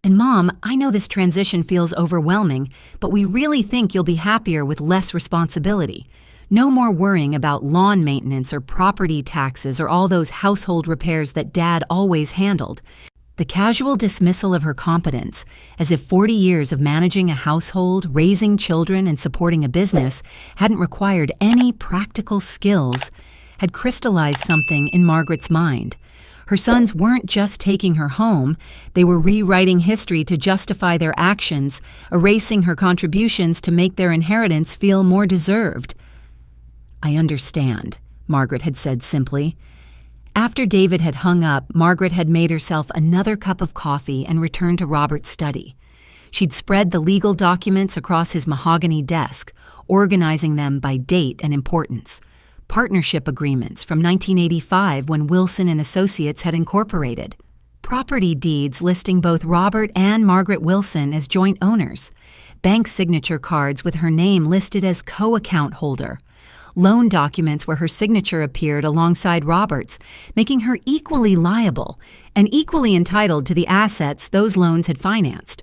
And Mom, I know this transition feels overwhelming, but we really think you'll be happier with less responsibility. No more worrying about lawn maintenance or property taxes or all those household repairs that Dad always handled." The casual dismissal of her competence, as if 40 years of managing a household, raising children, and supporting a business hadn't required any practical skills, had crystallized something in Margaret's mind. Her sons weren't just taking her home, they were rewriting history to justify their actions, erasing her contributions to make their inheritance feel more deserved. "I understand," Margaret had said simply. After David had hung up, Margaret had made herself another cup of coffee and returned to Robert's study. She'd spread the legal documents across his mahogany desk, organizing them by date and importance. Partnership agreements from 1985 when Wilson and Associates had incorporated. Property deeds listing both Robert and Margaret Wilson as joint owners. Bank signature cards with her name listed as co-account holder. Loan documents where her signature appeared alongside Robert's, making her equally liable and equally entitled to the assets those loans had financed.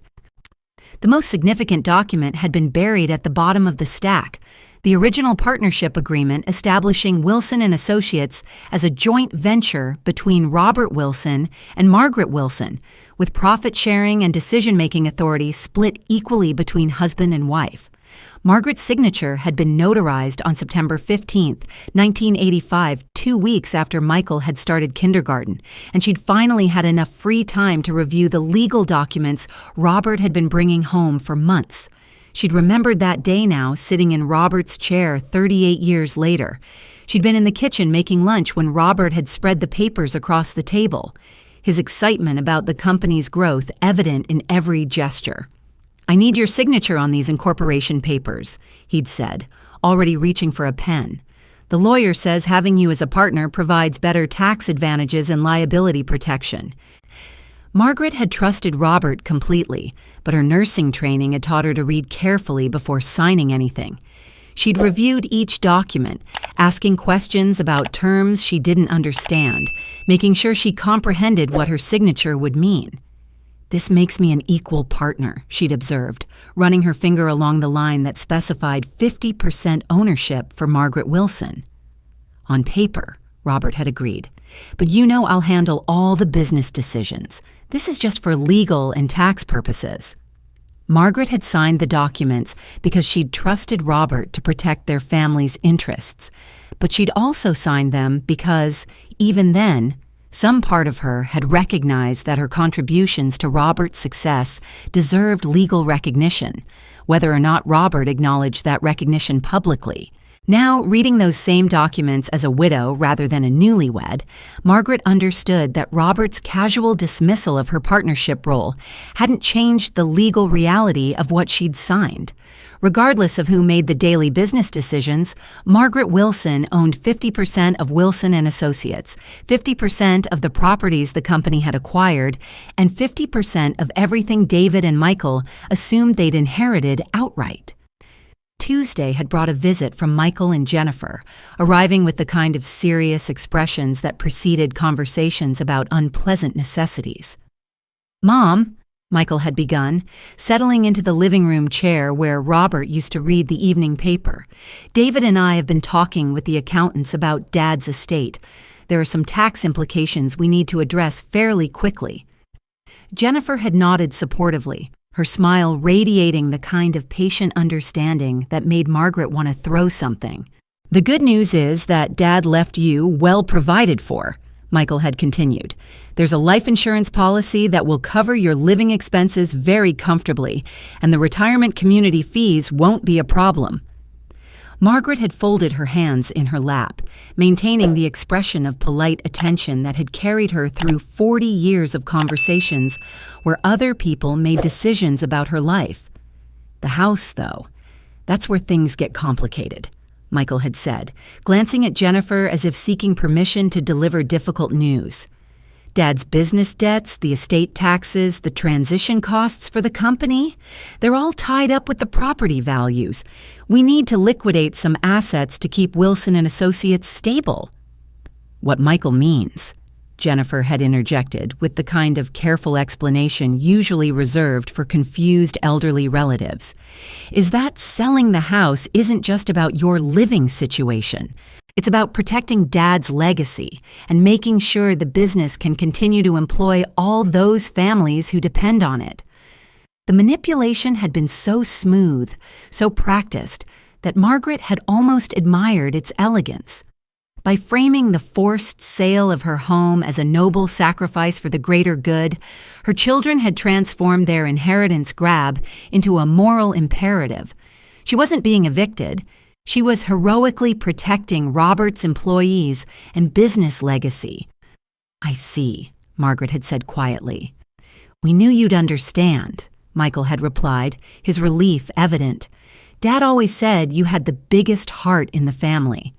The most significant document had been buried at the bottom of the stack, the original partnership agreement establishing Wilson and Associates as a joint venture between Robert Wilson and Margaret Wilson, with profit sharing and decision-making authority split equally between husband and wife. Margaret's signature had been notarized on September 15, 1985, 2 weeks after Michael had started kindergarten, and she'd finally had enough free time to review the legal documents Robert had been bringing home for months. She'd remembered that day now, sitting in Robert's chair 38 years later. She'd been in the kitchen making lunch when Robert had spread the papers across the table, his excitement about the company's growth evident in every gesture. "I need your signature on these incorporation papers," he'd said, already reaching for a pen. "The lawyer says having you as a partner provides better tax advantages and liability protection." Margaret had trusted Robert completely, but her nursing training had taught her to read carefully before signing anything. She'd reviewed each document, asking questions about terms she didn't understand, making sure she comprehended what her signature would mean. "This makes me an equal partner," she'd observed, running her finger along the line that specified 50% ownership for Margaret Wilson. "On paper," Robert had agreed. "But you know I'll handle all the business decisions. This is just for legal and tax purposes." Margaret had signed the documents because she'd trusted Robert to protect their family's interests, but she'd also signed them because, even then, some part of her had recognized that her contributions to Robert's success deserved legal recognition, whether or not Robert acknowledged that recognition publicly. Now, reading those same documents as a widow rather than a newlywed, Margaret understood that Robert's casual dismissal of her partnership role hadn't changed the legal reality of what she'd signed. Regardless of who made the daily business decisions, Margaret Wilson owned 50% of Wilson and Associates, 50% of the properties the company had acquired, and 50% of everything David and Michael assumed they'd inherited outright. Tuesday had brought a visit from Michael and Jennifer, arriving with the kind of serious expressions that preceded conversations about unpleasant necessities. "Mom," Michael had begun, settling into the living room chair where Robert used to read the evening paper. "David and I have been talking with the accountants about Dad's estate. There are some tax implications we need to address fairly quickly." Jennifer had nodded supportively, her smile radiating the kind of patient understanding that made Margaret want to throw something. "The good news is that Dad left you well provided for," Michael had continued. "There's a life insurance policy that will cover your living expenses very comfortably, and the retirement community fees won't be a problem." Margaret had folded her hands in her lap, maintaining the expression of polite attention that had carried her through 40 years of conversations where other people made decisions about her life. "The house, though, that's where things get complicated," Michael had said, glancing at Jennifer as if seeking permission to deliver difficult news. "Dad's business debts, the estate taxes, the transition costs for the company, they're all tied up with the property values. We need to liquidate some assets to keep Wilson and Associates stable." "What Michael means," Jennifer had interjected with the kind of careful explanation usually reserved for confused elderly relatives, "is that selling the house isn't just about your living situation. It's about protecting Dad's legacy and making sure the business can continue to employ all those families who depend on it." The manipulation had been so smooth, so practiced, that Margaret had almost admired its elegance. By framing the forced sale of her home as a noble sacrifice for the greater good, her children had transformed their inheritance grab into a moral imperative. She wasn't being evicted. She was heroically protecting Robert's employees and business legacy. "I see," Margaret had said quietly. "We knew you'd understand," Michael had replied, his relief evident. "Dad always said you had the biggest heart in the family."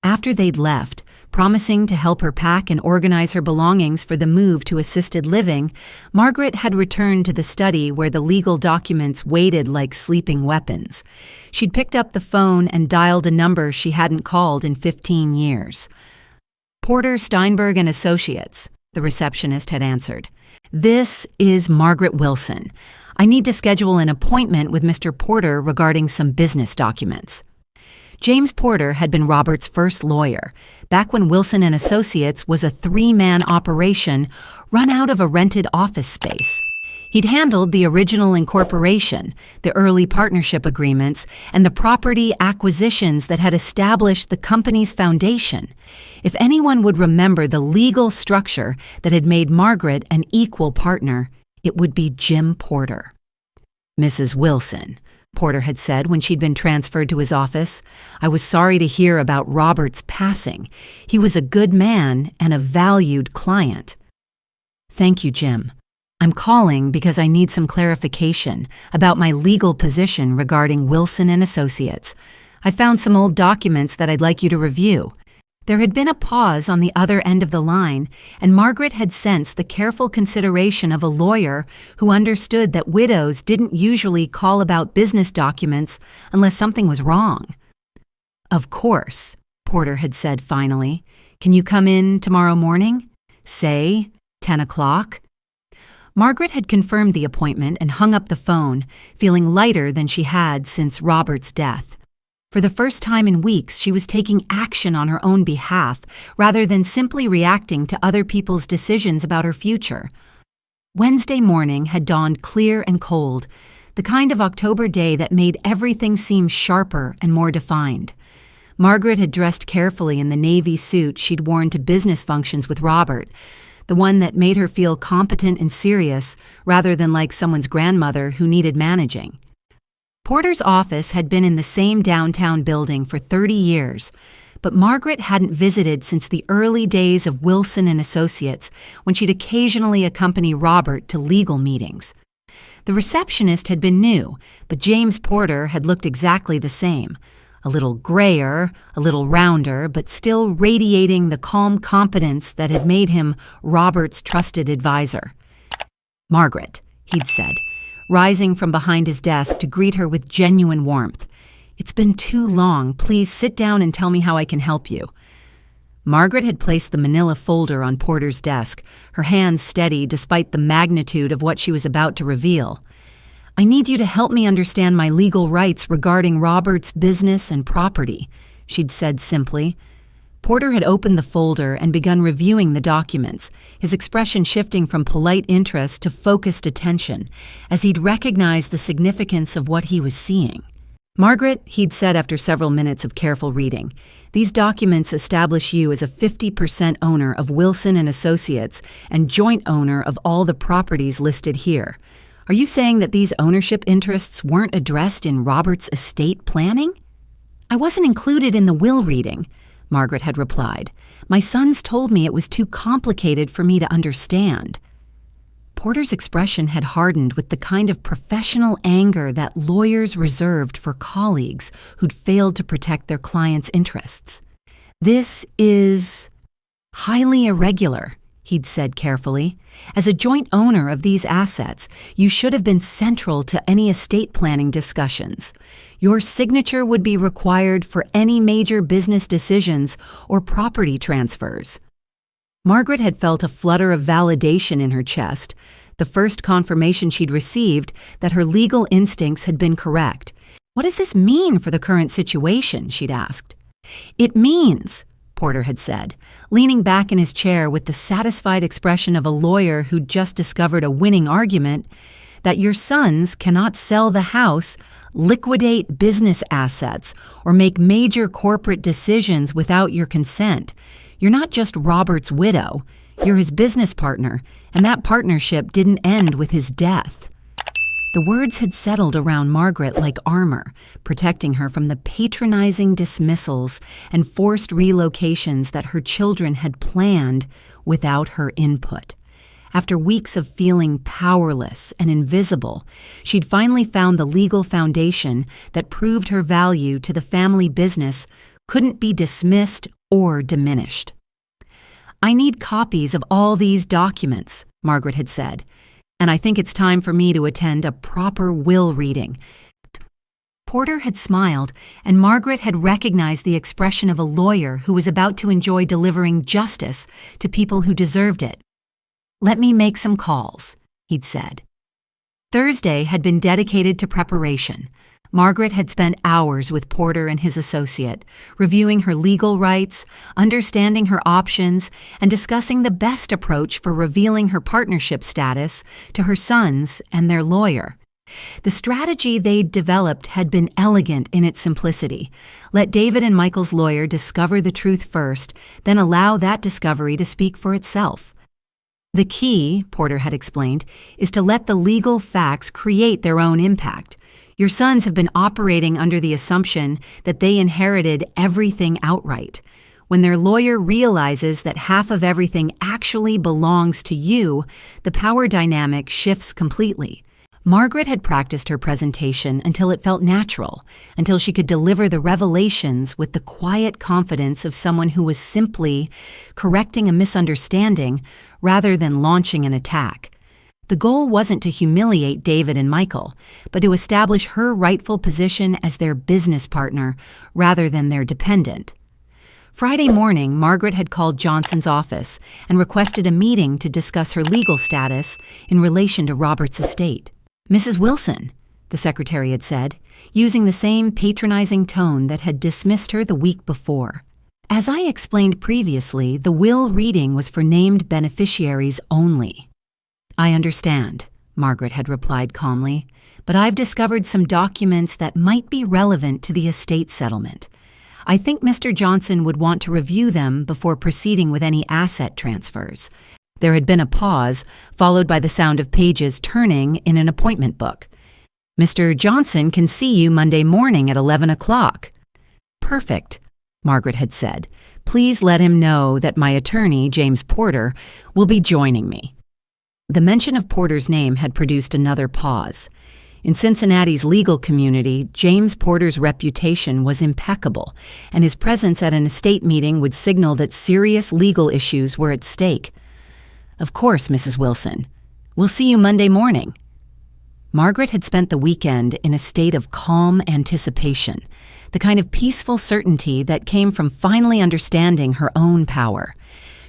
After they'd left, promising to help her pack and organize her belongings for the move to assisted living, Margaret had returned to the study where the legal documents waited like sleeping weapons. She'd picked up the phone and dialed a number she hadn't called in 15 years. "Porter, Steinberg and Associates," the receptionist had answered. "This is Margaret Wilson. I need to schedule an appointment with Mr. Porter regarding some business documents." James Porter had been Robert's first lawyer, back when Wilson and Associates was a 3-man operation run out of a rented office space. He'd handled the original incorporation, the early partnership agreements, and the property acquisitions that had established the company's foundation. If anyone would remember the legal structure that had made Margaret an equal partner, it would be Jim Porter. "Mrs. Wilson," Porter had said when she'd been transferred to his office, "I was sorry to hear about Robert's passing. He was a good man and a valued client." "Thank you, Jim. I'm calling because I need some clarification about my legal position regarding Wilson and Associates. I found some old documents that I'd like you to review." There had been a pause on the other end of the line, and Margaret had sensed the careful consideration of a lawyer who understood that widows didn't usually call about business documents unless something was wrong. "Of course," Porter had said finally. "Can you come in tomorrow morning? Say, 10 o'clock? Margaret had confirmed the appointment and hung up the phone, feeling lighter than she had since Robert's death. For the first time in weeks, she was taking action on her own behalf rather than simply reacting to other people's decisions about her future. Wednesday morning had dawned clear and cold, the kind of October day that made everything seem sharper and more defined. Margaret had dressed carefully in the navy suit she'd worn to business functions with Robert, the one that made her feel competent and serious rather than like someone's grandmother who needed managing. Porter's office had been in the same downtown building for 30 years, but Margaret hadn't visited since the early days of Wilson and Associates, when she'd occasionally accompany Robert to legal meetings. The receptionist had been new, but James Porter had looked exactly the same. A little grayer, a little rounder, but still radiating the calm competence that had made him Robert's trusted advisor. "Margaret," he'd said, rising from behind his desk to greet her with genuine warmth. "It's been too long. Please sit down and tell me how I can help you." Margaret had placed the manila folder on Porter's desk, her hands steady despite the magnitude of what she was about to reveal. "I need you to help me understand my legal rights regarding Robert's business and property," she'd said simply. Porter had opened the folder and begun reviewing the documents, his expression shifting from polite interest to focused attention, as he'd recognized the significance of what he was seeing. "Margaret," he'd said after several minutes of careful reading, "these documents establish you as a 50% owner of Wilson and Associates and joint owner of all the properties listed here. Are you saying that these ownership interests weren't addressed in Robert's estate planning?" "I wasn't included in the will reading," Margaret had replied. "My sons told me it was too complicated for me to understand." Porter's expression had hardened with the kind of professional anger that lawyers reserved for colleagues who'd failed to protect their clients' interests. "This is highly irregular," he'd said carefully. "As a joint owner of these assets, you should have been central to any estate planning discussions. Your signature would be required for any major business decisions or property transfers." Margaret had felt a flutter of validation in her chest, the first confirmation she'd received that her legal instincts had been correct. "What does this mean for the current situation?" she'd asked. "It means," Porter had said, leaning back in his chair with the satisfied expression of a lawyer who'd just discovered a winning argument, "that your sons cannot sell the house, liquidate business assets, or make major corporate decisions without your consent. You're not just Robert's widow, you're his business partner, and that partnership didn't end with his death." The words had settled around Margaret like armor, protecting her from the patronizing dismissals and forced relocations that her children had planned without her input. After weeks of feeling powerless and invisible, she'd finally found the legal foundation that proved her value to the family business couldn't be dismissed or diminished. "I need copies of all these documents," Margaret had said, "and I think it's time for me to attend a proper will reading." Porter had smiled, and Margaret had recognized the expression of a lawyer who was about to enjoy delivering justice to people who deserved it. "Let me make some calls," he'd said. Thursday had been dedicated to preparation. Margaret had spent hours with Porter and his associate, reviewing her legal rights, understanding her options, and discussing the best approach for revealing her partnership status to her sons and their lawyer. The strategy they'd developed had been elegant in its simplicity. Let David and Michael's lawyer discover the truth first, then allow that discovery to speak for itself. "The key," Porter had explained, "is to let the legal facts create their own impact. Your sons have been operating under the assumption that they inherited everything outright. When their lawyer realizes that half of everything actually belongs to you, the power dynamic shifts completely." Margaret had practiced her presentation until it felt natural, until she could deliver the revelations with the quiet confidence of someone who was simply correcting a misunderstanding rather than launching an attack. The goal wasn't to humiliate David and Michael, but to establish her rightful position as their business partner rather than their dependent. Friday morning, Margaret had called Johnson's office and requested a meeting to discuss her legal status in relation to Robert's estate. "Mrs. Wilson," the secretary had said, using the same patronizing tone that had dismissed her the week before. "As I explained previously, the will reading was for named beneficiaries only." "I understand," Margaret had replied calmly, "but I've discovered some documents that might be relevant to the estate settlement. I think Mr. Johnson would want to review them before proceeding with any asset transfers." There had been a pause, followed by the sound of pages turning in an appointment book. Mr. Johnson can see you Monday morning at 11 o'clock. Perfect, Margaret had said. Please let him know that my attorney, James Porter, will be joining me. The mention of Porter's name had produced another pause. In Cincinnati's legal community, James Porter's reputation was impeccable, and his presence at an estate meeting would signal that serious legal issues were at stake. Of course, Mrs. Wilson. We'll see you Monday morning. Margaret had spent the weekend in a state of calm anticipation, the kind of peaceful certainty that came from finally understanding her own power.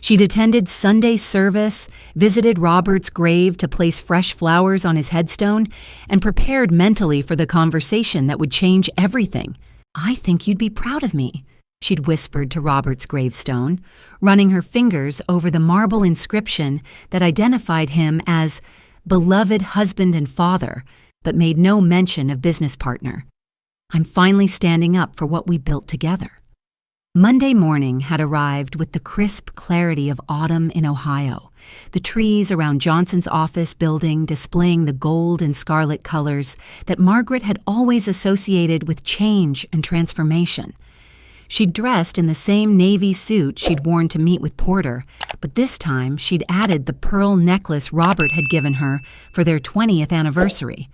She'd attended Sunday service, visited Robert's grave to place fresh flowers on his headstone, and prepared mentally for the conversation that would change everything. "I think you'd be proud of me," she'd whispered to Robert's gravestone, running her fingers over the marble inscription that identified him as beloved husband and father, but made no mention of business partner. "I'm finally standing up for what we built together." Monday morning had arrived with the crisp clarity of autumn in Ohio, the trees around Johnson's office building displaying the gold and scarlet colors that Margaret had always associated with change and transformation. She'd dressed in the same navy suit she'd worn to meet with Porter, but this time she'd added the pearl necklace Robert had given her for their 20th anniversary,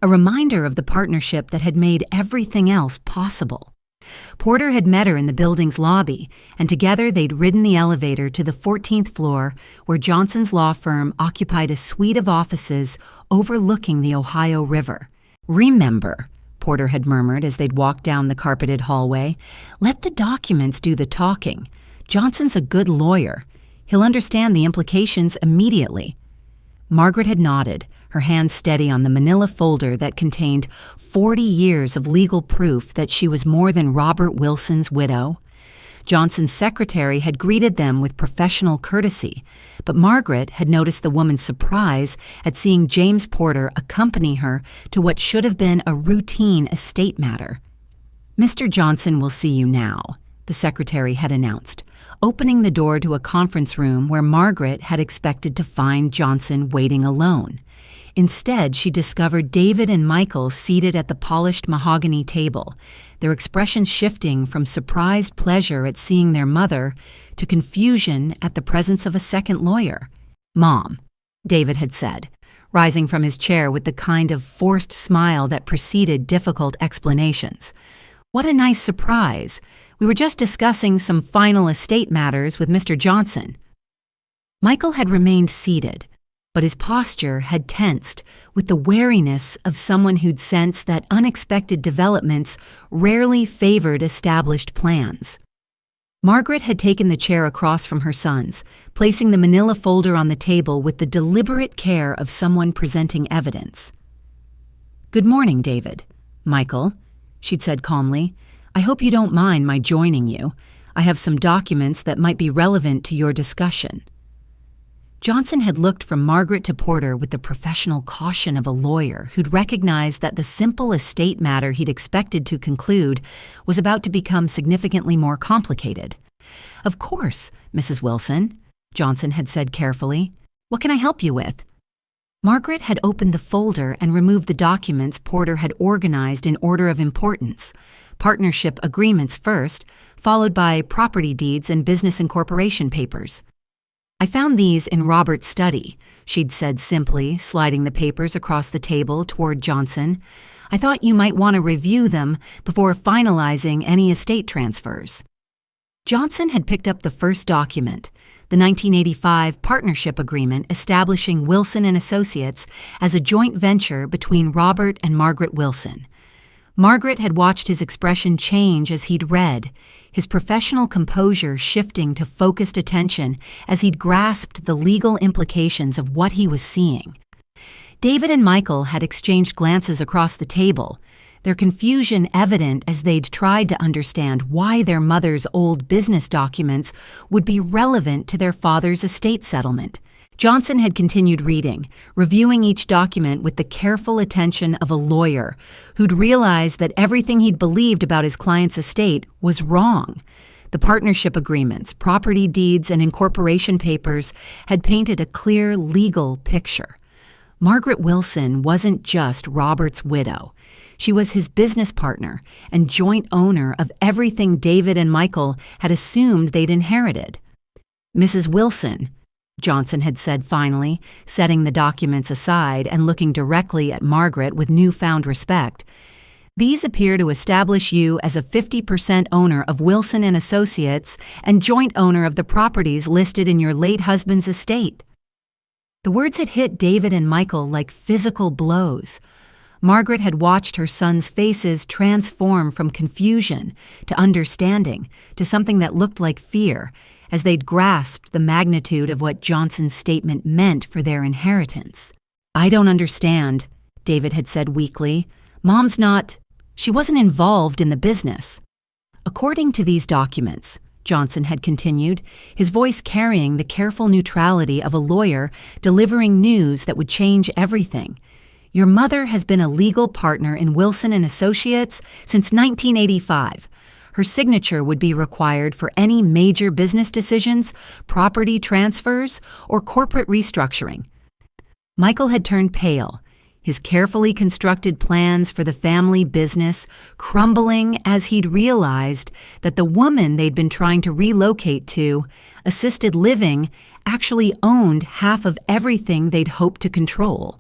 a reminder of the partnership that had made everything else possible. Porter had met her in the building's lobby, and together they'd ridden the elevator to the 14th floor, where Johnson's law firm occupied a suite of offices overlooking the Ohio River. "Remember," Porter had murmured as they'd walked down the carpeted hallway, "let the documents do the talking. Johnson's a good lawyer. He'll understand the implications immediately." Margaret had nodded, her hand steady on the manila folder that contained 40 years of legal proof that she was more than Robert Wilson's widow. Johnson's secretary had greeted them with professional courtesy, but Margaret had noticed the woman's surprise at seeing James Porter accompany her to what should have been a routine estate matter. "Mr. Johnson will see you now," the secretary had announced, opening the door to a conference room where Margaret had expected to find Johnson waiting alone. Instead, she discovered David and Michael seated at the polished mahogany table, their expressions shifting from surprised pleasure at seeing their mother to confusion at the presence of a second lawyer. "Mom," David had said, rising from his chair with the kind of forced smile that preceded difficult explanations. "What a nice surprise. We were just discussing some final estate matters with Mr. Johnson." Michael had remained seated, but his posture had tensed with the wariness of someone who'd sensed that unexpected developments rarely favored established plans. Margaret had taken the chair across from her son's, placing the manila folder on the table with the deliberate care of someone presenting evidence. "Good morning, David." "Michael," she'd said calmly, "I hope you don't mind my joining you. I have some documents that might be relevant to your discussion." Johnson had looked from Margaret to Porter with the professional caution of a lawyer who'd recognized that the simple estate matter he'd expected to conclude was about to become significantly more complicated. "Of course, Mrs. Wilson," Johnson had said carefully. "What can I help you with?" Margaret had opened the folder and removed the documents Porter had organized in order of importance. Partnership agreements first, followed by property deeds and business incorporation papers. "I found these in Robert's study," she'd said simply, sliding the papers across the table toward Johnson. "I thought you might want to review them before finalizing any estate transfers." Johnson had picked up the first document, the 1985 partnership agreement establishing Wilson and Associates as a joint venture between Robert and Margaret Wilson. Margaret had watched his expression change as he'd read, his professional composure shifting to focused attention as he'd grasped the legal implications of what he was seeing. David and Michael had exchanged glances across the table, their confusion evident as they'd tried to understand why their mother's old business documents would be relevant to their father's estate settlement. Johnson had continued reading, reviewing each document with the careful attention of a lawyer who'd realized that everything he'd believed about his client's estate was wrong. The partnership agreements, property deeds, and incorporation papers had painted a clear legal picture. Margaret Wilson wasn't just Robert's widow. She was his business partner and joint owner of everything David and Michael had assumed they'd inherited. "Mrs. Wilson," Johnson had said finally, setting the documents aside and looking directly at Margaret with newfound respect, "these appear to establish you as a 50% owner of Wilson and Associates and joint owner of the properties listed in your late husband's estate." The words had hit David and Michael like physical blows. Margaret had watched her sons' faces transform from confusion to understanding to something that looked like fear as they'd grasped the magnitude of what Johnson's statement meant for their inheritance. "I don't understand," David had said weakly. She wasn't involved in the business." According to these documents, Johnson had continued, his voice carrying the careful neutrality of a lawyer delivering news that would change everything, "your mother has been a legal partner in Wilson and Associates since 1985. Her signature would be required for any major business decisions, property transfers, or corporate restructuring." Michael had turned pale, his carefully constructed plans for the family business crumbling as he'd realized that the woman they'd been trying to relocate to, assisted living, actually owned half of everything they'd hoped to control.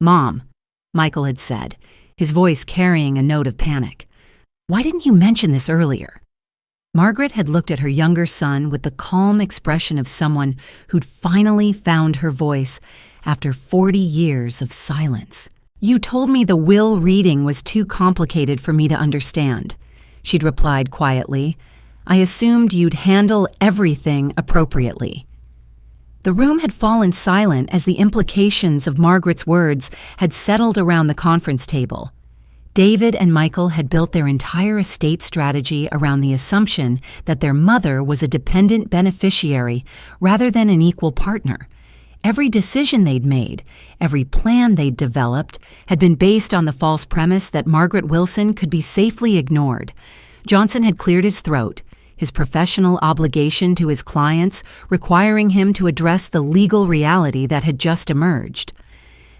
"Mom," Michael had said, his voice carrying a note of panic, "why didn't you mention this earlier?" Margaret had looked at her younger son with the calm expression of someone who'd finally found her voice after 40 years of silence. "You told me the will reading was too complicated for me to understand," she'd replied quietly. "I assumed you'd handle everything appropriately." The room had fallen silent as the implications of Margaret's words had settled around the conference table. David and Michael had built their entire estate strategy around the assumption that their mother was a dependent beneficiary rather than an equal partner. Every decision they'd made, every plan they'd developed, had been based on the false premise that Margaret Wilson could be safely ignored. Johnson had cleared his throat, his professional obligation to his clients requiring him to address the legal reality that had just emerged.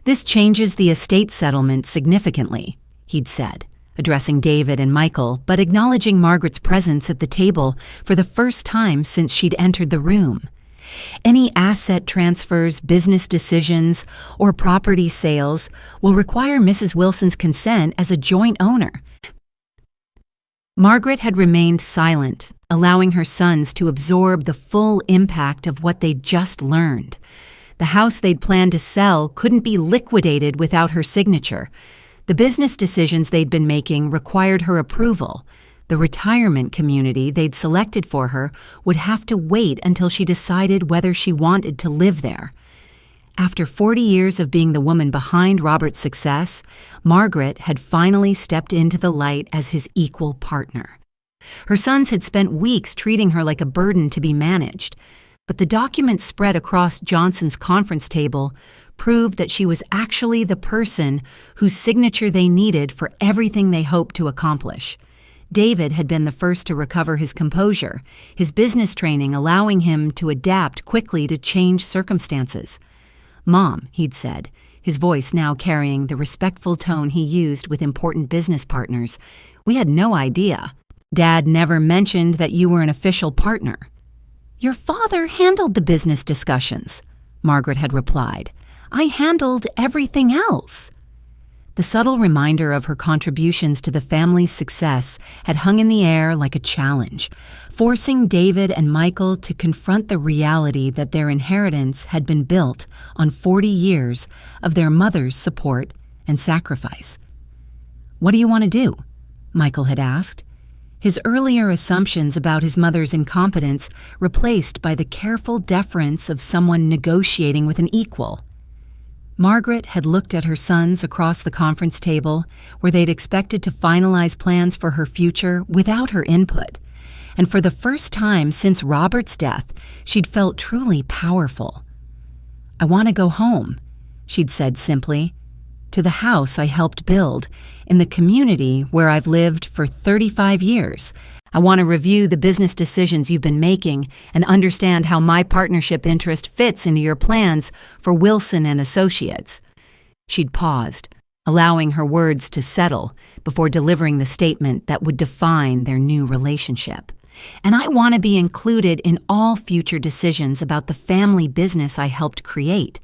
"This changes the estate settlement significantly," he'd said, addressing David and Michael, but acknowledging Margaret's presence at the table for the first time since she'd entered the room. "Any asset transfers, business decisions, or property sales will require Mrs. Wilson's consent as a joint owner." Margaret had remained silent, allowing her sons to absorb the full impact of what they'd just learned. The house they'd planned to sell couldn't be liquidated without her signature. The business decisions they'd been making required her approval. The retirement community they'd selected for her would have to wait until she decided whether she wanted to live there. After 40 years of being the woman behind Robert's success, Margaret had finally stepped into the light as his equal partner. Her sons had spent weeks treating her like a burden to be managed, but the documents spread across Johnson's conference table proved that she was actually the person whose signature they needed for everything they hoped to accomplish. David had been the first to recover his composure, his business training allowing him to adapt quickly to changed circumstances. "Mom," he'd said, his voice now carrying the respectful tone he used with important business partners, "we had no idea. Dad never mentioned that you were an official partner." "Your father handled the business discussions," Margaret had replied. "I handled everything else." The subtle reminder of her contributions to the family's success had hung in the air like a challenge, forcing David and Michael to confront the reality that their inheritance had been built on 40 years of their mother's support and sacrifice. "What do you want to do?" Michael had asked, his earlier assumptions about his mother's incompetence replaced by the careful deference of someone negotiating with an equal. Margaret had looked at her sons across the conference table, where they'd expected to finalize plans for her future without her input. And for the first time since Robert's death, she'd felt truly powerful. "I want to go home," she'd said simply, "to the house I helped build, in the community where I've lived for 35 years. I want to review the business decisions you've been making and understand how my partnership interest fits into your plans for Wilson and Associates. She'd paused, allowing her words to settle before delivering the statement that would define their new relationship. And I want to be included in all future decisions about the family business I helped create.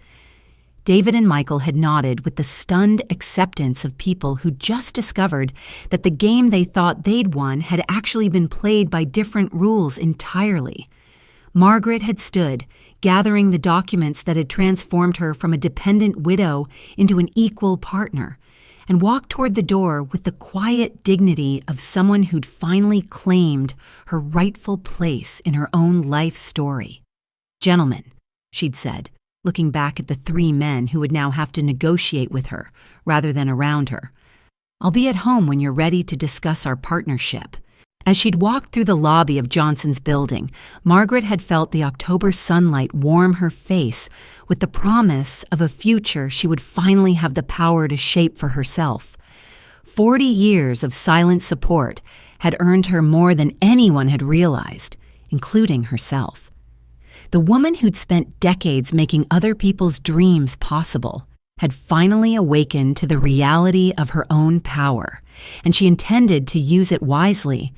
David and Michael had nodded with the stunned acceptance of people who just discovered that the game they thought they'd won had actually been played by different rules entirely. Margaret had stood, gathering the documents that had transformed her from a dependent widow into an equal partner, and walked toward the door with the quiet dignity of someone who'd finally claimed her rightful place in her own life story. "Gentlemen," she'd said, looking back at the three men who would now have to negotiate with her rather than around her, "I'll be at home when you're ready to discuss our partnership." As she'd walked through the lobby of Johnson's building, Margaret had felt the October sunlight warm her face with the promise of a future she would finally have the power to shape for herself. 40 years of silent support had earned her more than anyone had realized, including herself. The woman who'd spent decades making other people's dreams possible had finally awakened to the reality of her own power, and she intended to use it wisely